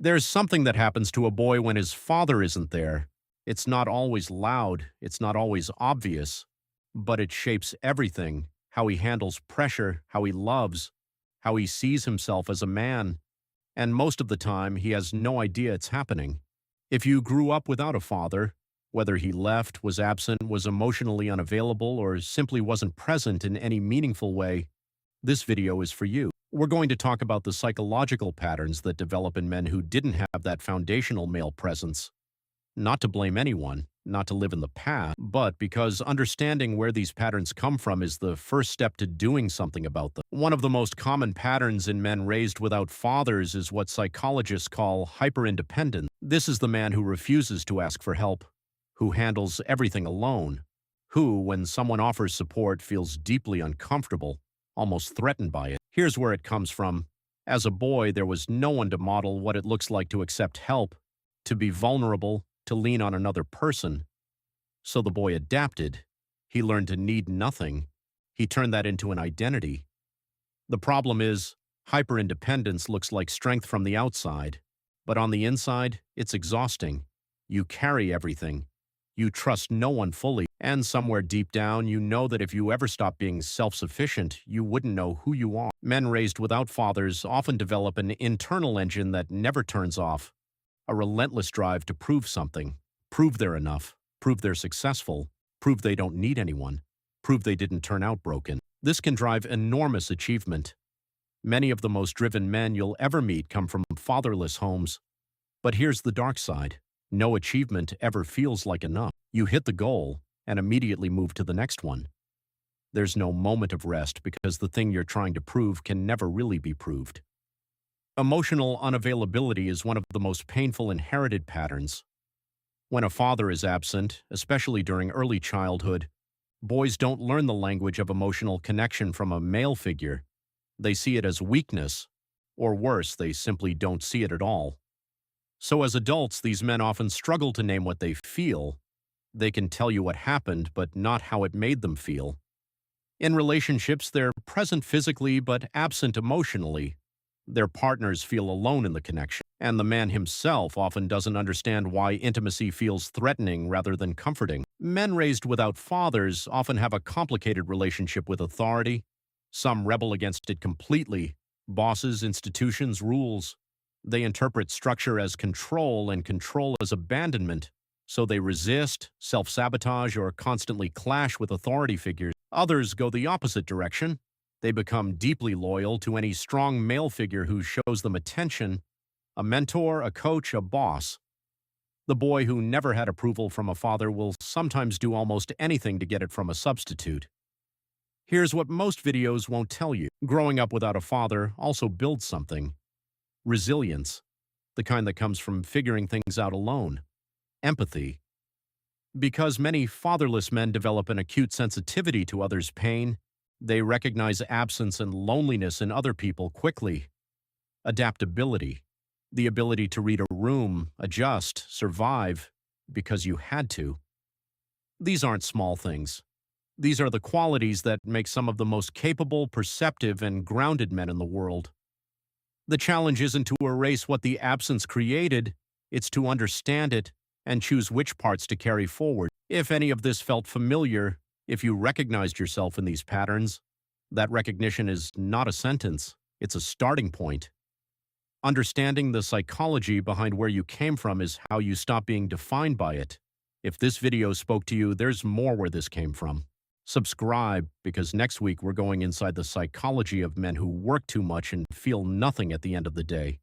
There's something that happens to a boy when his father isn't there. It's not always loud, it's not always obvious, but it shapes everything: how he handles pressure, how he loves, how he sees himself as a man, and most of the time he has no idea it's happening. If you grew up without a father, whether he left, was absent, was emotionally unavailable, or simply wasn't present in any meaningful way, this video is for you. We're going to talk about the psychological patterns that develop in men who didn't have that foundational male presence. Not to blame anyone, not to live in the past, but because understanding where these patterns come from is the first step to doing something about them. One of the most common patterns in men raised without fathers is what psychologists call hyperindependence. This is the man who refuses to ask for help, who handles everything alone, who, when someone offers support, feels deeply uncomfortable, almost threatened by it. Here's where it comes from. As a boy, there was no one to model what it looks like to accept help, to be vulnerable, to lean on another person. So the boy adapted. He learned to need nothing. He turned that into an identity. The problem is, hyperindependence looks like strength from the outside, but on the inside, it's exhausting. You carry everything. You trust no one fully, and somewhere deep down, you know that if you ever stop being self-sufficient, you wouldn't know who you are. Men raised without fathers often develop an internal engine that never turns off, a relentless drive to prove something, prove they're enough, prove they're successful, prove they don't need anyone, prove they didn't turn out broken. This can drive enormous achievement. Many of the most driven men you'll ever meet come from fatherless homes. But here's the dark side. No achievement ever feels like enough. You hit the goal and immediately move to the next one. There's no moment of rest because the thing you're trying to prove can never really be proved. Emotional unavailability is one of the most painful inherited patterns. When a father is absent, especially during early childhood, boys don't learn the language of emotional connection from a male figure. They see it as weakness, or worse, they simply don't see it at all. So as adults, these men often struggle to name what they feel. They can tell you what happened, but not how it made them feel. In relationships, they're present physically but absent emotionally. Their partners feel alone in the connection, and the man himself often doesn't understand why intimacy feels threatening rather than comforting. Men raised without fathers often have a complicated relationship with authority. Some rebel against it completely: bosses, institutions, rules. They interpret structure as control and control as abandonment, so they resist, self-sabotage, or constantly clash with authority figures. Others go the opposite direction. They become deeply loyal to any strong male figure who shows them attention: a mentor, a coach, a boss. The boy who never had approval from a father will sometimes do almost anything to get it from a substitute. Here's what most videos won't tell you. Growing up without a father also builds something: resilience, the kind that comes from figuring things out alone; empathy. Because many fatherless men develop an acute sensitivity to others' pain, they recognize absence and loneliness in other people quickly. Adaptability, the ability to read a room, adjust, survive, because you had to. These aren't small things. These are the qualities that make some of the most capable, perceptive, and grounded men in the world. The challenge isn't to erase what the absence created, it's to understand it and choose which parts to carry forward. If any of this felt familiar, if you recognized yourself in these patterns, that recognition is not a sentence, it's a starting point. Understanding the psychology behind where you came from is how you stop being defined by it. If this video spoke to you, there's more where this came from. Subscribe, because next week we're going inside the psychology of men who work too much and feel nothing at the end of the day.